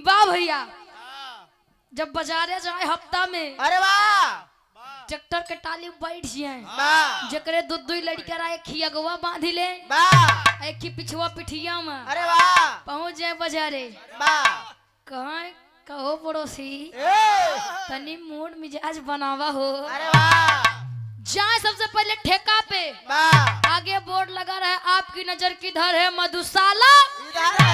वाह भैया, जब बाजारे जाए हफ्ता में, अरे वाह, ट्रैक्टर के टाली बैठ जाए, वाह, जकरे दू दू लड़का रहा, एक ही अगवा बांधी ले, वाह, एक ही पिछवा पिठिया में अरे वाह, पहुंच जाए बाजारे। वाह, कहाँ कहो पड़ोसी, तनी मूड मिजाज बनावा हो। अरे वाह, जाए सबसे पहले ठेका पे, वाह, आगे बोर्ड लगा रहा है, आपकी नजर किधर है मधुशाला। इधर है,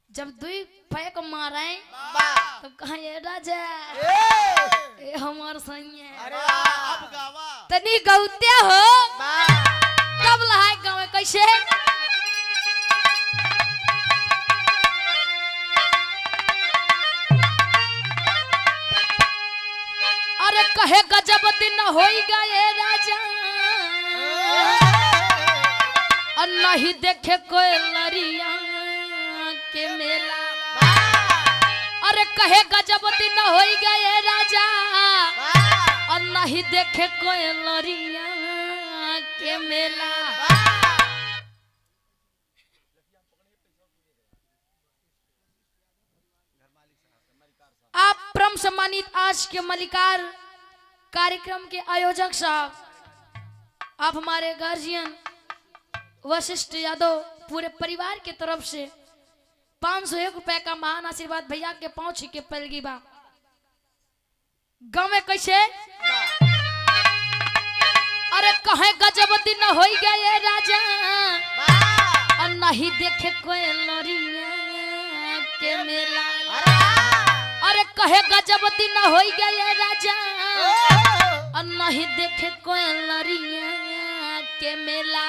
जब दुई फेंक मारे वाह, तब कहा ये राजा ए हमार सही है, अरे वाह, अब गावा, तनी गौते हो, वाह, तब लहाय गाँव कैसे। अरे कहे गजब दिन होई गए राजा, और नहीं देखे कोई लरिया के मेला। अरे कहे गजब दिन होई गए राजा, और नहीं देखे कोई लरिया के मेला। आप परम सम्मानित आज के मलिकार कार्यक्रम के आयोजक साहब, आप हमारे गार्जियन वशिष्ठ यादव पूरे परिवार के तरफ से 501 रुपए का महान आशीर्वाद भैया के पहुंच के पलगी बा। गाँव में कैसे, अरे कहे गजब दिन हो गया ये राजा, और नहीं देखे कोई लरिया के मेला। अरे कहे गजब दिन हो गया ये राजा, और नहीं देखे कोई लरिया के मेला।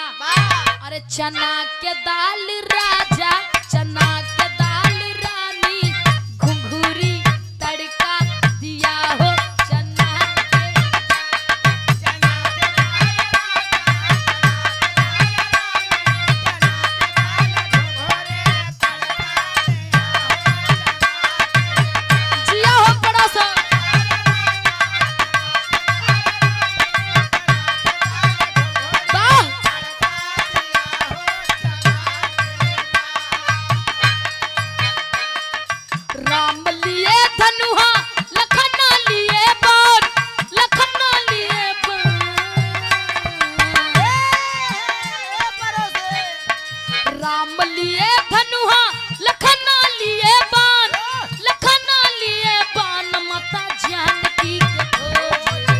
अरे चना के दाल राजा, चना के दाल रानी, घुंघूरी तड़का दिया हो चना जिया हो पड़ोसा। राम लिए धनुहा, लखन लिए बाण, लखन लिए राम लिए धनुहा, लखन लिए बाण, लखन लिए बाण, माता जानकी के खोजे,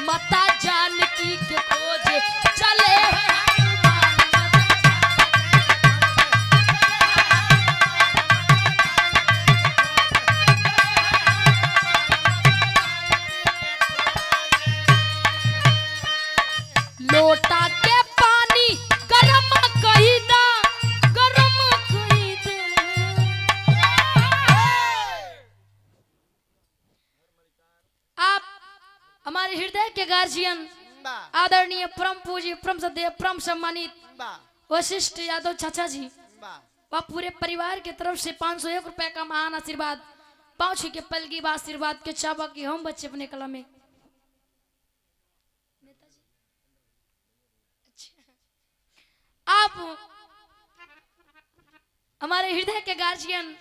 माता जानकी के खोजे चले लोटा के पानी गरम कही दा, गरम कही दे। आप हमारे हृदय के गार्जियन आदरणीय परम पूज्य परम सदैव परम सम्मानित वशिष्ठ यादव चाचा जी, वह पूरे परिवार के तरफ से 501 रुपए का महान आशीर्वाद पहुंच के पलगी बा आशीर्वाद के चाबा की हम बच्चे अपने कला में। आप हमारे हृदय के गार्जियन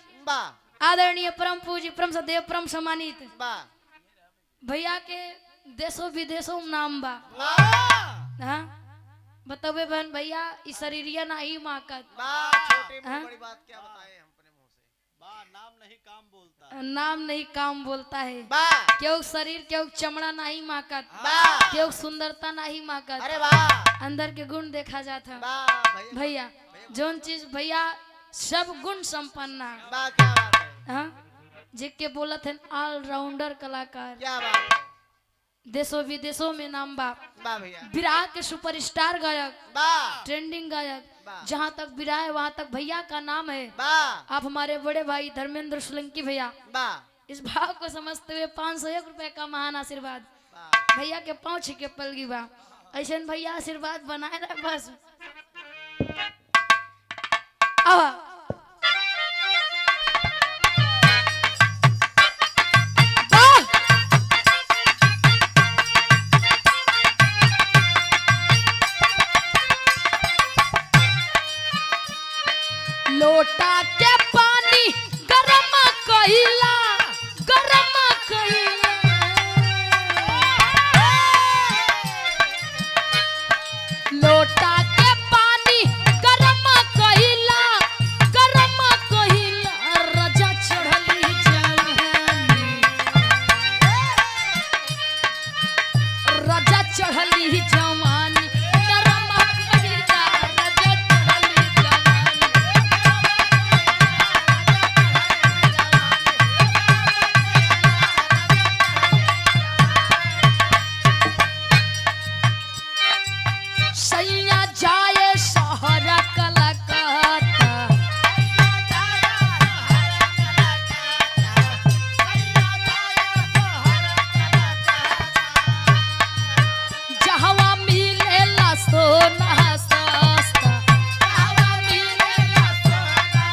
आदरणीय परम पूज्य परम सदैव परम सम्मानित भैया के देशों विदेशों में नाम बा। हाँ बतावे बहन भैया इस शरीरिया ना ही माकत, बड़ी बात क्या बताएं हम अपने मुंह से। नाम नहीं काम बोलता, नाम नहीं काम बोलता है। क्यों शरीर क्यों चमड़ा नहीं माकत, क्यों सुंदरता नहीं माकत, अरे वाह, अंदर के गुण देखा जाता। वाह भैया जोन चीज भैया सब गुण संपन्न वाह, क्या बात है, हाँ जिसके बोलत है ऑलराउंडर कलाकार, क्या बात है, देशों विदेशों में नाम बा। वाह भैया, विराह के सुपरस्टार गायक, वाह, ट्रेंडिंग गायक, वाह। जहाँ तक विराह है वहाँ तक भैया का नाम है। वाह, आप हमारे बड़े भाई धर्मेंद्र सोलंकी भैया, वाह, इस भाव को समझते हुए 501 रुपए का महान आशीर्वाद वाह, भैया के पहुंच के पलगी बा। ऐसे भैया आशीर्वाद बनाए रहे बस। आवा लोटा के पानी गरम कहिला गरम कहिला लोटा के पानी गरम कहिला रजा चढ़ली जवानी रजा चढ़ली जवानी गरम कहिला रजा चढ़ली जवानी सैया जाए शहर कलकत्ता जहवा मिलेला सोना सस्ता जहवा मिलेला सोना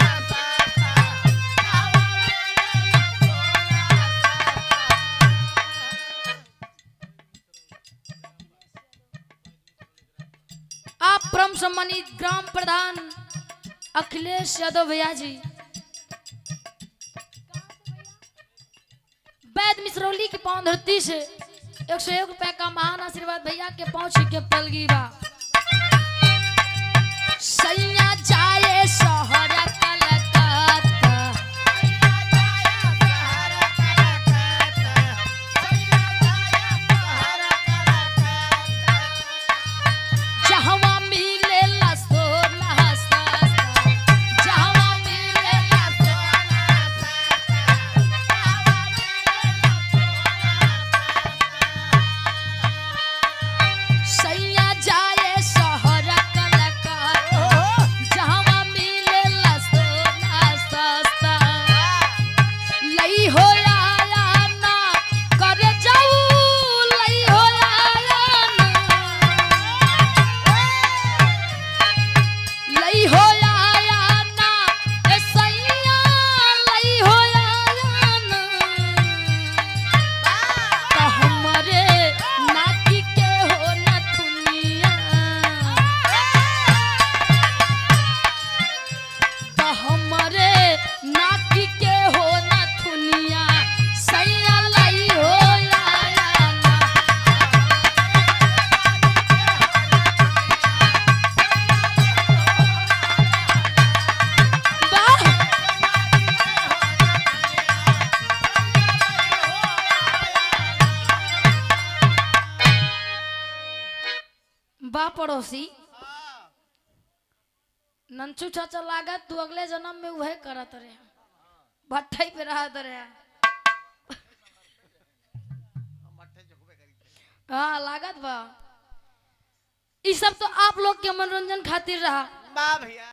आप परम सम्मानित ग्राम प्रधान अखिलेश यादव भैया जी वैद मिश्रौली की पावन धरती से 101 रुपए का महान आशीर्वाद भैया के पहुंच के पलगी बा सैया जाए शहर कलकत्ता जहवा मिलेला सोना सस्ता जहवा मिलेला सोना सैया जाए शहर कलकत्ता जहवा मिलेला सोना सस्ता लई हो आया ना कर जाऊ लई हो आया ना लई हो आया ना ए सैया लई हो आया ना तो हमरे नाकी के हो नथुनिया तो हमरे नाकी के हो नथुनिया सैया लई हो आया ना वाह बा पड़ोसी नंचू चाचा लागत तू अगले जन्म में वह करत रहे भट्ठई पे रहत रहे हम मट्ठे झुकबे करी हाँ लागत बा ई सब तो आप लोग के मनोरंजन खातिर रहा वाह भैया।